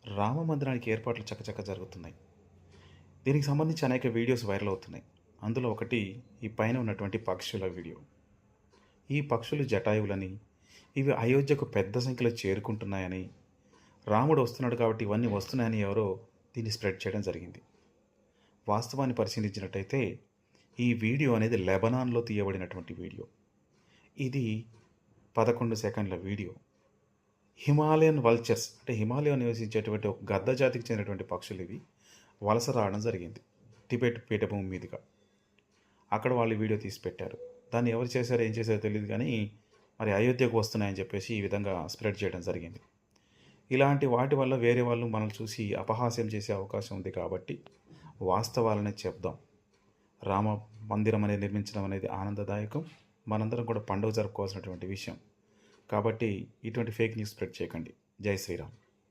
రామ మందిరానికి ఏర్పాట్లు చకచక జరుగుతున్నాయి. దీనికి సంబంధించి అనేక వీడియోస్ వైరల్ అవుతున్నాయి. అందులో ఒకటి ఈ పైన ఉన్నటువంటి పక్షుల వీడియో. ఈ పక్షులు జటాయువులని, ఇవి అయోధ్యకు పెద్ద సంఖ్యలో చేరుకుంటున్నాయని, రాముడు వస్తున్నాడు కాబట్టి ఇవన్నీ వస్తున్నాయని ఎవరో దీన్ని స్ప్రెడ్ చేయడం జరిగింది. వాస్తవాన్ని పరిశీలించినట్టయితే ఈ వీడియో అనేది లెబనాన్లో తీయబడినటువంటి వీడియో. ఇది 11 సెకండ్ల వీడియో. హిమాలయన్ వల్చర్స్ అంటే హిమాలయం నివసించేటువంటి ఒక గద్ద జాతికి చెందినటువంటి పక్షులు ఇవి వలస రావడం జరిగింది టిబెట్ పీఠభూమి మీదుగా. అక్కడ వాళ్ళు వీడియో తీసి పెట్టారు. దాన్ని ఎవరు చేశారో ఏం చేశారో తెలియదు కానీ మరి అయోధ్యకు వస్తున్నాయని చెప్పేసి ఈ విధంగా స్ప్రెడ్ చేయడం జరిగింది. ఇలాంటి వాటి వల్ల వేరే వాళ్ళు మనల్ని చూసి అపహాస్యం చేసే అవకాశం ఉంది కాబట్టి వాస్తవాలనే చెప్దాం. రామ మందిరం అనేది నిర్మించడం అనేది ఆనందదాయకం. మనందరం కూడా పండుగ జరుపుకోవాల్సినటువంటి విషయం. కాబట్టి ఇటువంటి ఫేక్ న్యూస్ స్ప్రెడ్ చేయకండి. జై శ్రీరామ్.